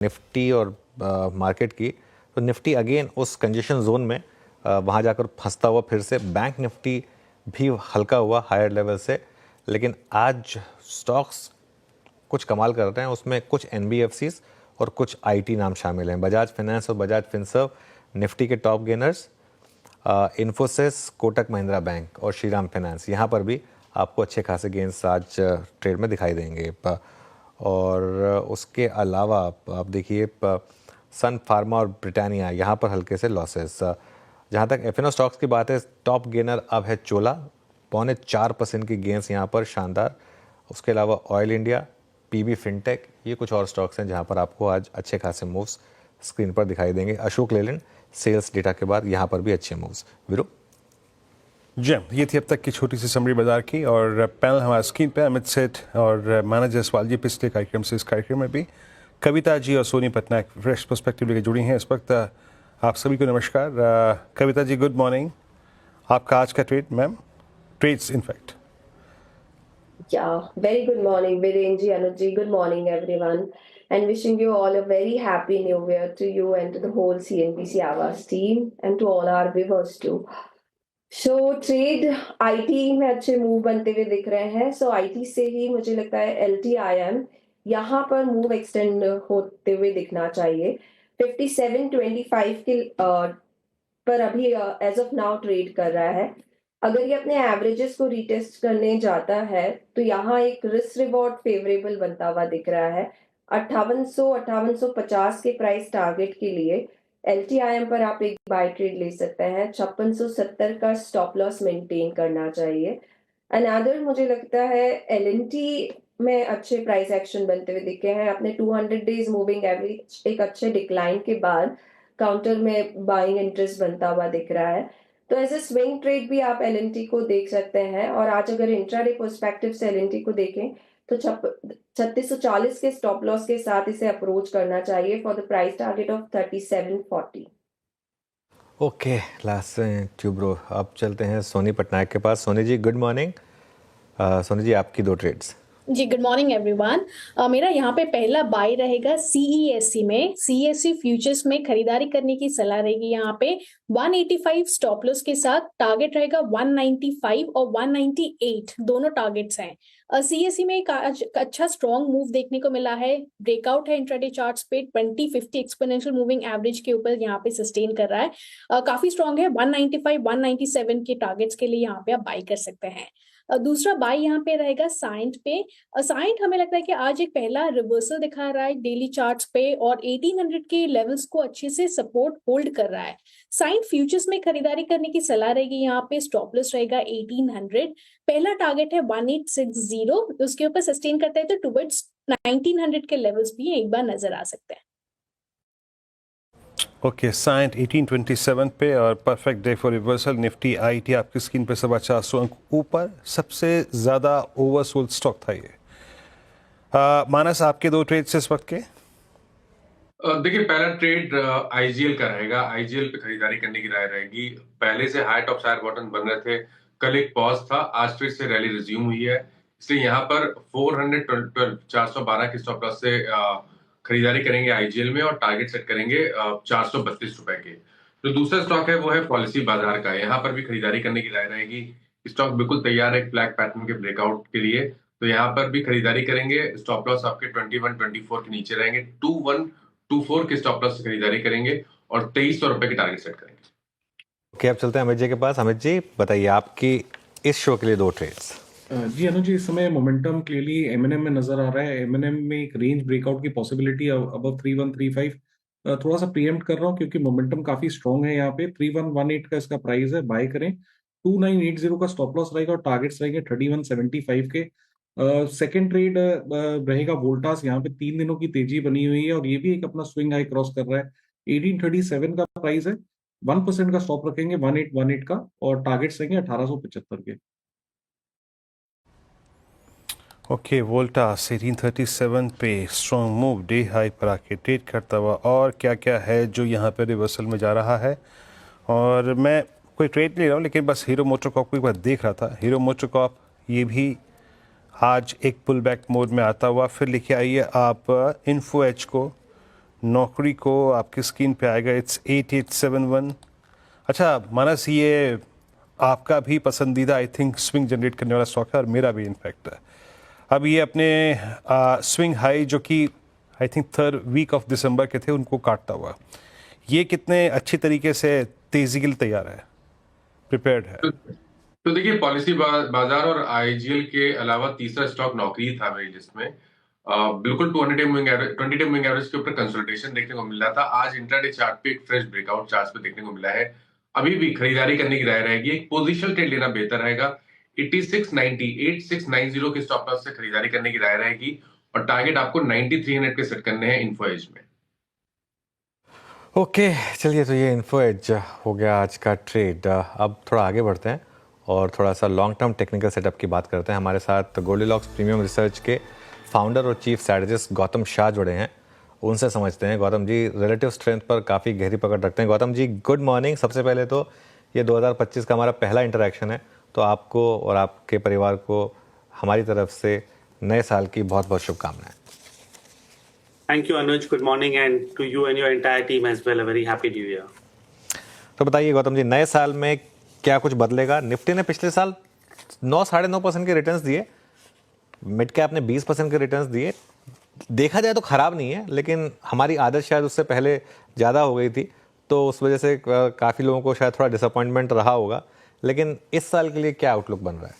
Nifty और market की, तो निफ्टी अगेन उस कंजेशन जोन में वहाँ जाकर फंसता हुआ फिर से बैंक निफ्टी भी हल्का हुआ हायर लेवल से। लेकिन आज स्टॉक्स कुछ कमाल कर रहे हैं, उसमें कुछ एनबीएफसीज और कुछ आईटी नाम शामिल हैं। बजाज फाइनेंस और बजाज फिनसर्व निफ्टी के top gainers, Infosys, Kotak Mahindra bank और श्रीराम फाइनेंस, यहाँ पर भी आपको अच्छे खासे गेंस आज ट्रेड में दिखाई देंगे। और उसके अलावा आप देखिए सन फार्मा और ब्रिटानिया, यहाँ पर हल्के से लॉसेस। जहाँ तक एफएनओ स्टॉक्स की बात है, टॉप गेनर अब है चोला, 4.25% की गेंस यहाँ पर शानदार। उसके अलावा ऑयल इंडिया, पीबी फिनटेक, ये कुछ और स्टॉक्स हैं जहाँ पर आपको आज अच्छे खासे मूव्स स्क्रीन पर दिखाई देंगे। अशोक लेलैंड सेल्स डेटा के बाद यहाँ पर भी अच्छे मूव्स। वीरू जी, ये थी अब तक की छोटी सी समरी बाजार की। और पैनल हमारे स्क्रीन पे अमित सेठ और माना जायसवाल जी पिछले कार्यक्रम से इस कार्यक्रम में भी, कविता जी और सोनी पटनायक फ्रेश पर्सपेक्टिव लेकर जुड़ी हैं इस वक्त। आप सभी को नमस्कार। कविता जी गुड मॉर्निंग, आपका आज का trade ma'am, trades in fact. Yeah, very good morning, Viren ji, Anuj ji. Good morning, everyone, and wishing you all a very happy New Year to you and to the whole CNBC Awas team and to all our viewers too. So trade IT में अच्छे move बनते हुए दिख रहे हैं। So IT से ही मुझे लगता है LTIM यहाँ पर मूव एक्सटेंड होते हुए दिखना चाहिए। 57.25 के पर अभी एज ऑफ नाउ ट्रेड कर रहा है। अगर ये अपने एवरेजेस को रिटेस्ट करने जाता है तो यहाँ एक रिस्क रिवॉर्ड फेवरेबल बनता हुआ दिख रहा है। 5850 के प्राइस टारगेट के लिए LTIM पर आप एक बाय ट्रेड ले सकते हैं। 5670 का स्टॉप लॉस मेंटेन करना चाहिए। अनदर मुझे लगता है LNT में अच्छे प्राइस एक्शन बनते हुए दिखे हैं। अपने 200 डेज मूविंग एवरेज एक अच्छे डिक्लाइन के बाद काउंटर में बाइंग इंटरेस्ट बनता हुआ दिख रहा है। तो एज ए स्विंग ट्रेड भी आप LNT को देख सकते हैं। और आज अगर इंट्राडे पर्सपेक्टिव से LNT को देखें तो 3640 के स्टॉप लॉस के साथ इसे अप्रोच करना चाहिए for the price target of 3740। Okay, last Toubro. अब चलते हैं सोनी पटनायक के पास। Soni ji good morning. सोनी जी आपकी दो ट्रेड्स। जी गुड मॉर्निंग एवरीवन। मेरा यहाँ पे पहला बाय रहेगा CESC में। CESC फ्यूचर्स में खरीदारी करने की सलाह रहेगी। यहाँ पे 185 स्टॉप लॉस के साथ टारगेट रहेगा 195 और 198 दोनों टारगेट्स हैं। CESC में एक अच्छा स्ट्रॉन्ग मूव देखने को मिला है। ब्रेकआउट है इंट्राडे चार्ट्स पे 2050 एक्सपोनेंशियल मूविंग एवरेज के ऊपर यहाँ पे सस्टेन कर रहा है। काफी स्ट्रॉन्ग है। 195 197 के टारगेट्स के लिए यहाँ पे आप बाय कर सकते हैं। दूसरा बाय यहाँ पे रहेगा साइंट पे। साइंट हमें लगता है कि आज एक पहला रिवर्सल दिखा रहा है डेली चार्ट्स पे और 1800 के लेवल्स को अच्छे से सपोर्ट होल्ड कर रहा है। साइंट फ्यूचर्स में खरीदारी करने की सलाह रहेगी। यहाँ पे स्टॉप लॉस रहेगा 1800। पहला टारगेट है 1860, उसके ऊपर सस्टेन करता है तो टुवर्ड्स 1900 के लेवल्स भी एक बार नजर आ सकते हैं। ओके, साइंट 1827 पे और perfect day for reversal. Nifty IT आपकी स्क्रीन पे 450 अंक ऊपर, सबसे ज़्यादा ओवरसोल्ड स्टॉक था ये। मानस आपके दो ट्रेड्स इस वक्त के। देखिए, पहला ट्रेड आईजीएल का रहेगा। आईजीएल पे खरीदारी करने की राय रहेगी। पहले से हाई टॉप साइड बॉटम बन रहे थे, कल एक पॉज था, आज फिर से रैली रिज्यूम हुई है। इसलिए यहाँ पर 412 के स्टॉप लॉस से खरीदारी करेंगे आईजीएल में और टारगेट सेट करेंगे 432 रुपए के। जो दूसरा स्टॉक है वो है पॉलिसी बाजार का। यहाँ पर भी खरीदारी करने की राय रहेगी। स्टॉक बिल्कुल तैयार है ब्लैक पैटर्न के ब्रेकआउट के लिए, तो यहाँ पर भी खरीदारी करेंगे। स्टॉप लॉस आपके 2124 के नीचे रहेंगे। 2124 के स्टॉप लॉस से खरीदारी करेंगे और 2300 रुपए के टारगेट सेट करेंगे। ओके, अब चलते हैं अमित जी के पास। अमित जी बताइए आपकी इस शो के लिए दो ट्रेड्स। जी अनुज जी, इस समय मोमेंटम क्लियरली एमएनएम में नजर आ रहा है। एमएनएम में एक रेंज ब्रेकआउट की पॉसिबिलिटी अबव 3135 थोड़ा सा प्रीएम्प्ट कर रहा हूँ क्योंकि मोमेंटम काफी स्ट्रांग है। यहाँ पे 3118 का इसका प्राइस है, बाय करें। 2980 का स्टॉप लॉस रहेगा और टारगेट्स रहेंगे 3175 के। सेकेंड ट्रेड रहेगा वोल्टास। यहाँ पे 3 दिनों की तेजी बनी हुई है और ये भी एक अपना स्विंग हाई क्रॉस कर रहा है। 1837 का प्राइस है, 1% का स्टॉप रखेंगे 1818 का और टारगेट्स रहेंगे 1875 के। ओके, वोल्टास 1837 पे स्ट्रॉन्ग मूव, डे हाई पर आके ट्रेड करता हुआ। और क्या क्या है जो यहाँ पे रिवर्सल में जा रहा है। और मैं कोई ट्रेड नहीं रहा हूँ लेकिन बस हीरो मोटोकॉर्प को एक बार देख रहा था। हीरो मोटोकॉर्प ये भी आज एक पुल बैक मोड में आता हुआ। फिर लिखे आइए आप इन्फो एज को, नौकरी को आपकी स्क्रीन पे आएगा, इट्स 8871। अच्छा मानस, ये आपका भी पसंदीदा आई थिंक स्विंग जनरेट करने वाला स्टॉक है और मेरा भी इनफैक्ट है। अब ये अपने स्विंग हाई जो कि I think 3rd week of December के थे उनको काटता हुआ, ये कितने अच्छी तरीके से तेजी के लिए तैयार है, प्रिपेयर्ड है? तो देखिए, पॉलिसी बाजार और आईजीएल के अलावा तीसरा स्टॉक नौकरी था मेरी लिस्ट में। बिल्कुल 20 डे मूविंग एवरेज के ऊपर कंसोलिडेशन देखने को मिल रहा था। आज इंट्राडे चार्ट पे एक फ्रेश ब्रेकआउट चार्ट पे देखने को मिला है। अभी भी खरीदारी करने की राय रहेगी, एक पोजिशनल ट्रेड लेना बेहतर रहेगा। 8690 के स्टॉप लॉस से खरीदारी करने की राय रहेगी और टारगेट आपको 9300 के सेट करने हैं इन्फो एज में। ओके चलिए, तो ये इन्फो एज हो गया आज का ट्रेड। अब थोड़ा आगे बढ़ते हैं और थोड़ा सा लॉन्ग टर्म टेक्निकल सेटअप की बात करते हैं। हमारे साथ गोल्डीलॉक्स प्रीमियम रिसर्च के फाउंडर और चीफ स्ट्रैटेजिस्ट गौतम शाह जुड़े हैं, उनसे समझते हैं। गौतम जी रिलेटिव स्ट्रेंथ पर काफ़ी गहरी पकड़ रखते हैं। Gautam ji good morning. सबसे पहले तो ये 2025 का हमारा पहला इंटरेक्शन है, तो आपको और आपके परिवार को हमारी तरफ से नए साल की बहुत बहुत शुभकामनाएं। Thank you, Anuj. Good morning, and to you and your entire team as well. A very happy New Year. तो बताइए गौतम जी, नए साल में क्या कुछ बदलेगा? निफ्टी ने पिछले साल 9-9.5% के रिटर्न्स दिए, मिड कैप ने 20% के रिटर्न्स दिए। देखा जाए तो खराब नहीं है, लेकिन हमारी आदत शायद उससे पहले ज़्यादा हो गई थी, तो उस वजह से काफ़ी लोगों को शायद थोड़ा डिसअपॉइंटमेंट रहा होगा। लेकिन इस साल के लिए क्या आउटलुक बन रहा है?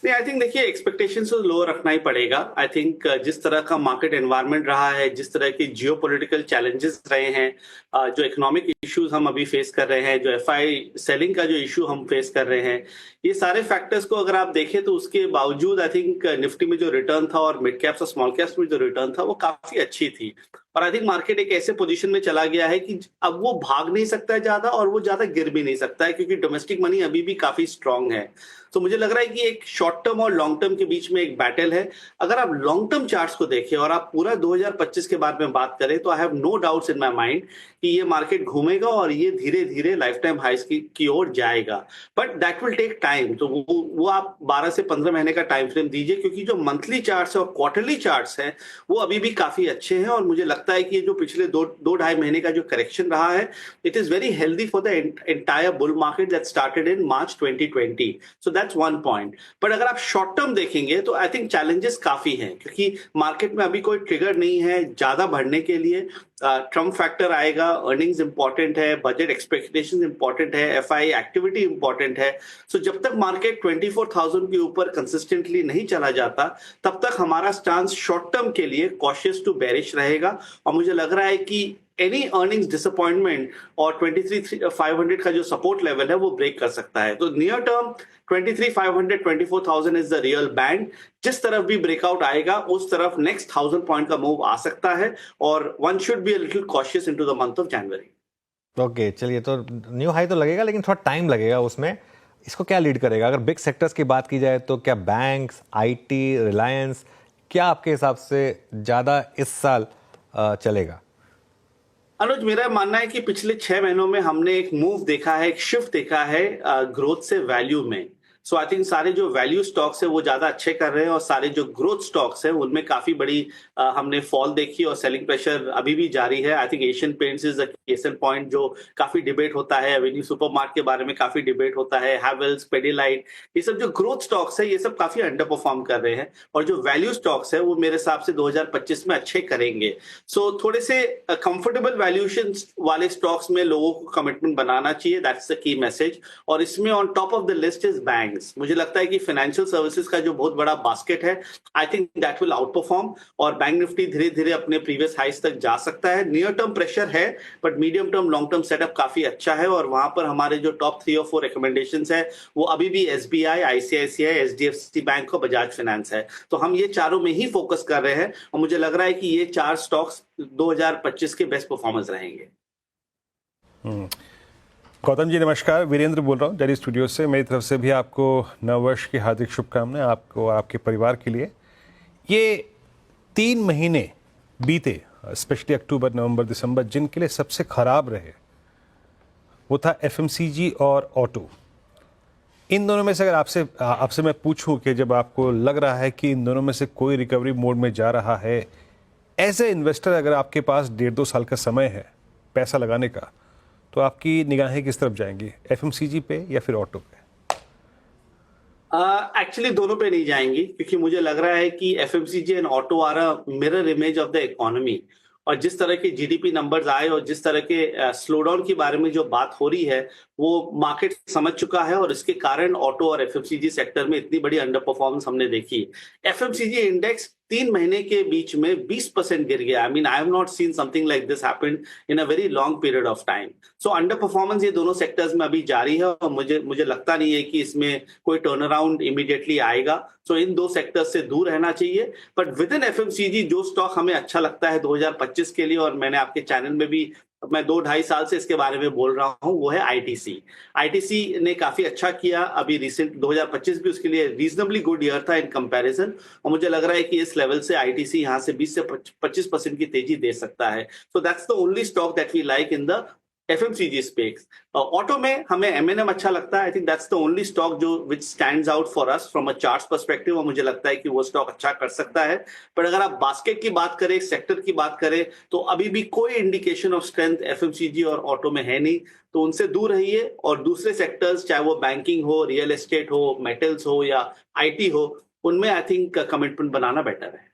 नहीं, आई थिंक देखिए, एक्सपेक्टेशंस तो लो रखना ही पड़ेगा। आई थिंक जिस तरह का मार्केट एनवायरनमेंट रहा है, जिस तरह के जियोपॉलिटिकल चैलेंजेस रहे हैं, जो इकोनॉमिक इश्यूज हम अभी फेस कर रहे हैं, जो एफआई सेलिंग का जो इशू हम फेस कर रहे हैं, ये सारे फैक्टर्स को अगर आप देखें तो उसके बावजूद आई थिंक निफ्टी में जो रिटर्न था और मिड कैप्स और स्मॉल कैप्स में जो रिटर्न था वो काफी अच्छी थी। और आई थिंक मार्केट एक ऐसे पोजीशन में चला गया है कि अब वो भाग नहीं सकता है ज्यादा और वो ज्यादा गिर भी नहीं सकता है, क्योंकि डोमेस्टिक मनी अभी भी काफी स्ट्रांग है। तो मुझे लग रहा है कि एक शॉर्ट टर्म और लॉन्ग टर्म के बीच में एक बैटल है। अगर आप लॉन्ग टर्म चार्ट्स को देखें और आप पूरा 2025 के बारे में बात करें तो I have no doubts in my mind कि ये मार्केट घूमेगा और ये धीरे धीरे लाइफ टाइम हाइस की ओर जाएगा। But that will take time. तो वो आप 12 से 15 महीने का टाइम फ्रेम दीजिए, क्योंकि जो मंथली चार्ट्स और क्वार्टरली चार्ट्स हैं वो अभी भी काफी अच्छे हैं। और मुझे लगता है कि ये जो पिछले 2-2.5 महीने का जो करेक्शन रहा है, it is very healthy for the entire bull market that started in March 2020। So that's one point. But अगर आप शॉर्ट टर्म देखेंगे तो आई थिंक चैलेंजेस काफी हैं, क्योंकि मार्केट में अभी कोई ट्रिगर नहीं है ज्यादा बढ़ने के लिए। ट्रम्प फैक्टर आएगा, अर्निंग्स इंपॉर्टेंट है, बजट एक्सपेक्टेशंस इंपॉर्टेंट है, एफआई एक्टिविटी इंपॉर्टेंट है। सो जब तक मार्केट 24,000 के ऊपर कंसिस्टेंटली नहीं चला जाता, तब तक हमारा स्टांस शॉर्ट टर्म के लिए कॉशियस टू बेरिश रहेगा। और मुझे लग रहा है कि एनी अर्निंग्स डिसअपॉइंटमेंट और 23,500 का जो सपोर्ट लेवल है वो ब्रेक कर सकता है। तो near term 23,500 24,000 is the real band. जिस तरफ भी ब्रेकआउट आएगा उस तरफ नेक्स्ट 1000 पॉइंट का मूव आ सकता है, और one should be a little cautious into the month of January. Okay चलिए, तो न्यू हाई तो लगेगा, लेकिन थोड़ा टाइम लगेगा उसमें। इसको क्या लीड करेगा? अगर बिग सेक्टर्स की बात की जाए तो क्या बैंक्स, आईटी, रिलायंस, क्या आपके हिसाब से ज़्यादा इस साल चलेगा? अनुज, मेरा मानना है कि पिछले 6 महीनों में हमने एक मूव देखा है, एक शिफ्ट देखा है ग्रोथ से वैल्यू में। सो आई थिंक सारे जो वैल्यू स्टॉक्स है वो ज्यादा अच्छे कर रहे हैं, और सारे जो ग्रोथ स्टॉक्स है उनमें काफी बड़ी हमने फॉल देखी, और सेलिंग प्रेशर अभी भी जारी है। I think Asian paints is the case in point, जो काफी डिबेट होता है। एवेन्यू सुपरमार्ट के बारे में काफी डिबेट होता है, हैवेल्स, पेडिलाइट, ये सब जो ग्रोथ स्टॉक्स है ये सब काफी अंडर परफॉर्म कर रहे हैं। और जो वैल्यू स्टॉक्स है वो मेरे हिसाब से 2025 में अच्छे करेंगे। सो थोड़े से कंफर्टेबल वैल्यूएशन वाले स्टॉक्स में लोगों को कमिटमेंट बनाना चाहिए, दैट्स द की मैसेज। और इसमें on top of the list is bank. मुझे लगता है कि फाइनेंशियल सर्विसेज का जो बहुत बड़ा बास्केट है, I think that will out perform, और बैंक निफ्टी धीरे धीरे अपने प्रीवियस हाइस तक जा सकता है। नियर टर्म प्रेशर है, but medium term long term setup काफी अच्छा है। और वहां पर हमारे जो टॉप 3 और 4 रिकमेंडेशंस है वो अभी भी एसबीआई, आईसीआईसीआई, एचडीएफसी बैंक और बजाज फाइनेंस है। तो हम ये चारों में ही फोकस कर रहे हैं, और मुझे लग रहा है कि ये 4 स्टॉक्स 2025 के बेस्ट परफॉर्मेंस रहेंगे। गौतम जी नमस्कार, वीरेंद्र बोल रहा हूँ दिल्ली स्टूडियो से। मेरी तरफ से भी आपको नववर्ष की हार्दिक शुभकामनाएं, आपको और आपके परिवार के लिए। ये 3 महीने बीते, स्पेशली अक्टूबर, नवंबर, दिसंबर, जिनके लिए सबसे खराब रहे वो था एफएमसीजी और ऑटो। इन दोनों में से अगर आपसे मैं पूछूं कि जब आपको लग रहा है कि इन दोनों में से कोई रिकवरी मोड में जा रहा है, एज ए इन्वेस्टर अगर आपके पास 1.5-2 साल का समय है पैसा लगाने का, तो आपकी निगाहें किस तरफ जाएंगी, एफएमसीजी पे या फिर ऑटो पे? एक्चुअली दोनों पे नहीं जाएंगी, क्योंकि मुझे लग रहा है कि FMCG and auto are a mirror image of the economy. और जिस तरह के जीडीपी नंबर्स आए और जिस तरह के स्लो डाउन के बारे में जो बात हो रही है, वो मार्केट समझ चुका है, और इसके कारण ऑटो और एफएमसीजी सेक्टर में इतनी बड़ी अंडर परफॉर्मेंस हमने देखी। एफएमसीजी इंडेक्स 3 महीने के बीच में 20% गिर गया। I have not seen something like this happened in a very long period of time. So under performance ये दोनों सेक्टर्स में अभी जारी है, और मुझे लगता नहीं है कि इसमें कोई टर्न अराउंड इमीडिएटली आएगा। सो इन दो सेक्टर्स से दूर रहना चाहिए। बट विद इन एफएमसीजी जो स्टॉक हमें अच्छा लगता है 2025 के लिए, और मैंने आपके चैनल में भी मैं 2-2.5 साल से इसके बारे में बोल रहा हूं, वो है आईटीसी। आईटीसी ने काफी अच्छा किया अभी रिसेंट 2025 भी उसके लिए रीजनेबली गुड ईयर था इन कंपैरिजन, और मुझे लग रहा है कि इस लेवल से आईटीसी यहां से 20 से 25% की तेजी दे सकता है। So that's the only stock that we like in the FMCG space. Auto में हमें एमएनएम अच्छा लगता है। I think that's the only stock जो which stands out for us from a charts perspective, और मुझे लगता है कि वो स्टॉक अच्छा कर सकता है। पर अगर आप बास्केट की बात करें, सेक्टर की बात करें, तो अभी भी कोई इंडिकेशन ऑफ स्ट्रेंथ एफएमसीजी और ऑटो में है नहीं। तो उनसे दूर रहिए, और दूसरे सेक्टर्स चाहे वो बैंकिंग हो, रियल एस्टेट हो, मेटल्स हो या आईटी हो, उनमें I think commitment banana better है।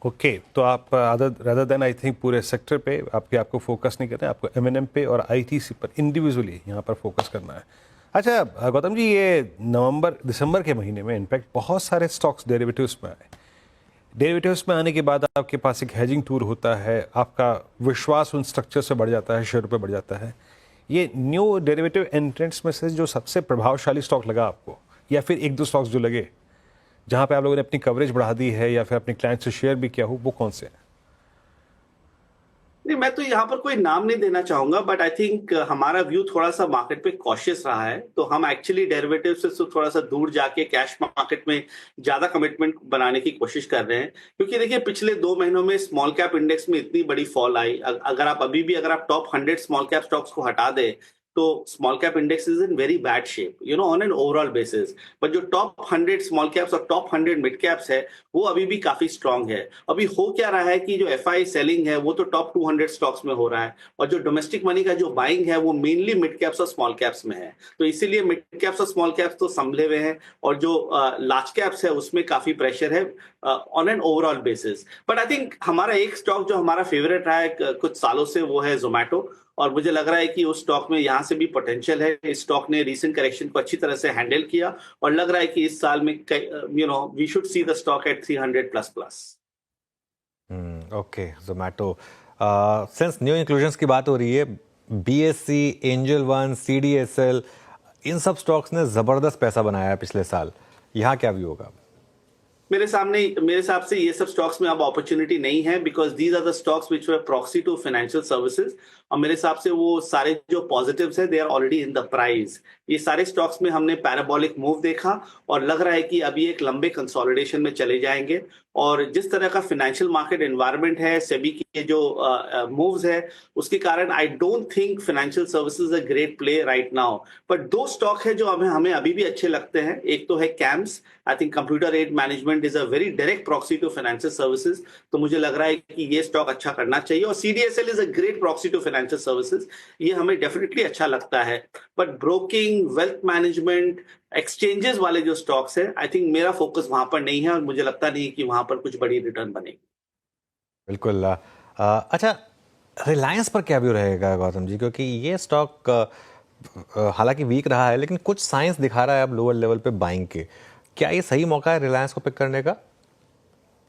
ओके, तो आप रादर देन आई थिंक पूरे सेक्टर पे आपको फोकस नहीं करना है, आपको एमएनएम पे और आईटीसी पर इंडिविजुअली यहाँ पर फोकस करना है। अच्छा गौतम जी, ये दिसंबर के महीने में इनफैक्ट बहुत सारे स्टॉक्स डेरिवेटिव्स में आए। डेरिवेटिव्स में आने के बाद आपके पास एक हेजिंग टूर होता है, आपका विश्वास उन स्ट्रक्चर से बढ़ जाता है, शेयर पे बढ़ जाता है। ये न्यू डेरिवेटिव एंट्रेंट्स में से जो सबसे प्रभावशाली स्टॉक लगा आपको, या फिर 1-2 स्टॉक्स जो लगे जहां पे आप लोगों ने अपनी कवरेज बढ़ा दी है या फिर अपने क्लाइंट से शेयर भी किया हो, वो कौन से हैं? नहीं, मैं तो यहाँ पर कोई नाम नहीं देना चाहूंगा, बट आई थिंक हमारा व्यू थोड़ा सा मार्केट पे कॉशियस रहा है। तो हम एक्चुअली डेरिवेटिव से थोड़ा सा दूर जाके कैश मार्केट में ज्यादा कमिटमेंट बनाने की कोशिश कर रहे हैं, क्योंकि देखिए पिछले 2 महीनों में स्मॉल कैप इंडेक्स में इतनी बड़ी फॉल आई। अगर आप टॉप 100 स्मॉल कैप स्टॉक्स को हटा दें, तो small cap index is in very bad shape, on an overall basis. But जो टॉप 100 स्मॉल कैप्स और टॉप 100 मिड कैप्स है, वो अभी भी काफी स्ट्रांग है। अभी हो क्या रहा है कि जो एफआई सेलिंग है वो तो टॉप 200 स्टॉक्स में हो रहा है, और जो डोमेस्टिक मनी का जो बाइंग है वो मेनली मिड कैप्स और स्मॉल कैप्स में है। तो इसीलिए मिड कैप्स और स्मॉल कैप्स तो संभले हुए हैं, और जो लार्ज कैप्स है उसमें काफी प्रेशर है on an overall basis. But I think हमारा एक स्टॉक जो हमारा फेवरेट रहा है कुछ सालों से, वो है जोमैटो, और मुझे लग रहा है कि उस स्टॉक में यहाँ से भी पोटेंशियल है। इस स्टॉक ने रीसेंट करेक्शन को अच्छी तरह से हैंडल किया, और लग रहा है कि इस साल में we should see the stock at 300++। Okay, Zomato, since new inclusions की बात हो रही है, बीएससी, एंजल वन, सीडीएसएल, इन सब स्टॉक्स ने जबरदस्त पैसा बनाया है पिछले साल। यहाँ क्या व्यू होगा? मेरे हिसाब से ये सब स्टॉक्स में अब अपॉर्चुनिटी नहीं है, because these are the stocks which were proxy to financial services, और मेरे हिसाब से वो सारे जो पॉजिटिव्स है they are already in the price. ये सारे स्टॉक्स में हमने पैराबोलिक मूव देखा, और लग रहा है कि अभी एक लंबे कंसोलिडेशन में चले जाएंगे। और जिस तरह का फाइनेंशियल मार्केट एनवायरनमेंट है, सेबी के जो मूव्स है, उसके कारण I don't think financial services a great play right now. But 2 stock है जो हमें अभी भी अच्छे लगते हैं। एक तो है CAMS. I think computer aided management is a very direct proxy to financial services, तो मुझे लग रहा है कि ये स्टॉक अच्छा करना चाहिए। और CDSL is a great proxy to financial services, ये हमें डेफिनेटली अच्छा लगता है। But broking, wealth management, exchanges वाले जो स्टॉक्स है, आई थिंक मेरा फोकस वहां पर नहीं है, और मुझे लगता नहीं कि वहां पर कुछ बड़ी रिटर्न बनेगी। बिल्कुल। अच्छा, रिलायंस पर क्या व्यू रहेगा गौतम जी? क्योंकि ये स्टॉक हालांकि वीक रहा है, लेकिन कुछ साइंस दिखा रहा है अब लोअर लेवल पे बाइंग के। क्या ये सही मौका है रिलायंस को पिक करने का?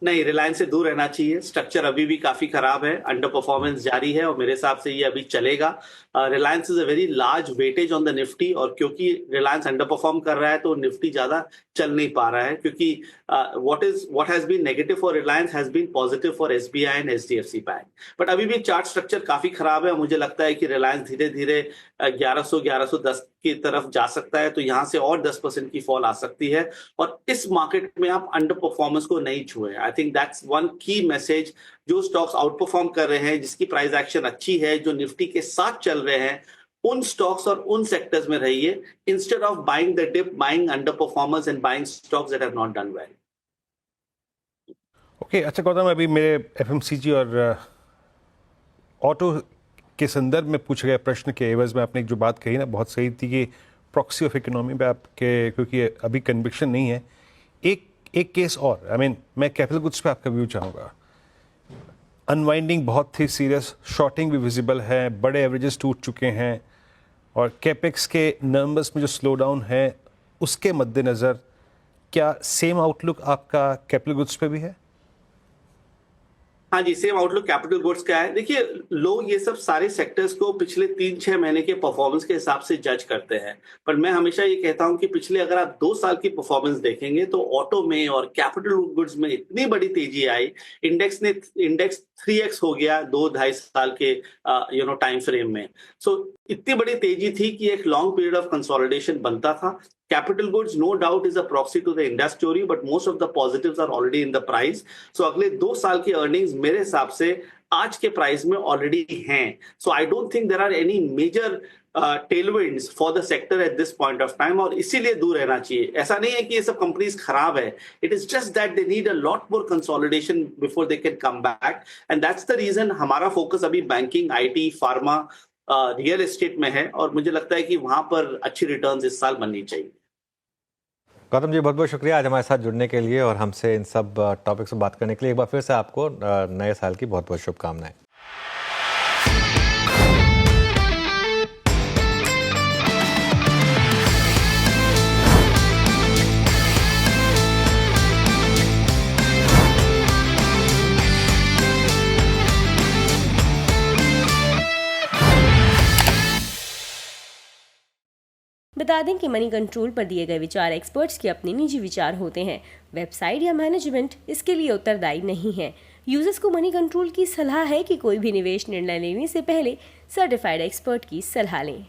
नहीं, रिलायंस से दूर रहना चाहिए। स्ट्रक्चर अभी भी काफी खराब है, अंडर परफॉर्मेंस जारी है, और मेरे हिसाब से ये अभी चलेगा। Reliance is a very large weightage on the Nifty, और क्योंकि रिलायंस अंडर परफॉर्म कर रहा है तो निफ्टी ज्यादा चल नहीं पा रहा है, क्योंकि what has been negative for Reliance has been positive for SBI and HDFC bank. But अभी भी चार्ट स्ट्रक्चर काफी खराब है, और मुझे लगता है कि रिलायंस धीरे धीरे 1100-1110 की तरफ जा सकता है, तो यहाँ से और 10% की फॉल आ सकती है, और इस मार्केट में आप अंडर परफॉर्मेंस को नहीं छुए। आई थिंक दैट्स वन की मैसेज। जो स्टॉक्स आउट परफॉर्म कर रहे हैं, जिसकी प्राइस एक्शन अच्छी है, जो निफ्टी के साथ चल रहे हैं, उन स्टॉक्स और उन सेक्टर्स में रहिए, instead of buying the dip, buying under performers and buying stocks that have not done well. Okay, अच्छा गौतम, अभी मेरे एफएमसीजी और ऑटो के संदर्भ में पूछा गया प्रश्न के एवज में आपने एक जो बात कही ना, बहुत सही थी कि प्रॉक्सी ऑफ इकोनॉमी पे आपके, क्योंकि अभी कन्विक्शन नहीं है। एक केस और, मैं कैपिटल गुड्स पे आपका व्यू चाहूँगा। अनवाइंडिंग बहुत थी सीरियस, शॉर्टिंग भी विजिबल है, बड़े एवरेजेस टूट चुके हैं, और कैपेक्स के नंबर्स में जो स्लो डाउन है उसके मद्देनज़र क्या सेम आउटलुक आपका कैपिटल गुड्स पे भी है? हाँ जी, सेम आउटलुक कैपिटल गुड्स का है। देखिए, लोग ये सब सारे सेक्टर्स को पिछले 3-6 महीने के परफॉर्मेंस के हिसाब से जज करते हैं, पर मैं हमेशा ये कहता हूं कि पिछले अगर आप 2 साल की परफॉर्मेंस देखेंगे तो ऑटो में और कैपिटल गुड्स में इतनी बड़ी तेजी आई। इंडेक्स 3x हो गया 2-2.5 साल के टाइम फ्रेम में। सो इतनी बड़ी तेजी थी कि एक लॉन्ग पीरियड ऑफ कंसोलिडेशन बनता था। Capital goods, no doubt, is a proxy to the industry story, but most of the positives are already in the price. So अगले 2 साल की earnings मेरे हिसाब से आज के प्राइस में ऑलरेडी हैं. So I don't think there are any major tailwinds for the sector at this point of time, और इसीलिए दूर रहना चाहिए. ऐसा नहीं है कि ये सब कंपनीज खराब है. It is just that they need a lot more consolidation before they can come back, and that's the reason हमारा फोकस अभी banking, IT, pharma, real estate में है, और मुझे लगता है कि वहां पर अच्छी रिटर्न्स इस साल बननी चाहिए. गौतम जी, बहुत बहुत शुक्रिया आज हमारे साथ जुड़ने के लिए और हमसे इन सब टॉपिक्स पर बात करने के लिए. एक बार फिर से आपको नए साल की बहुत बहुत शुभकामनाएं. बता दें कि मनी कंट्रोल पर दिए गए विचार एक्सपर्ट्स के अपने निजी विचार होते हैं. वेबसाइट या मैनेजमेंट इसके लिए उत्तरदायी नहीं है. यूजर्स को मनी कंट्रोल की सलाह है कि कोई भी निवेश निर्णय लेने से पहले सर्टिफाइड एक्सपर्ट की सलाह लें.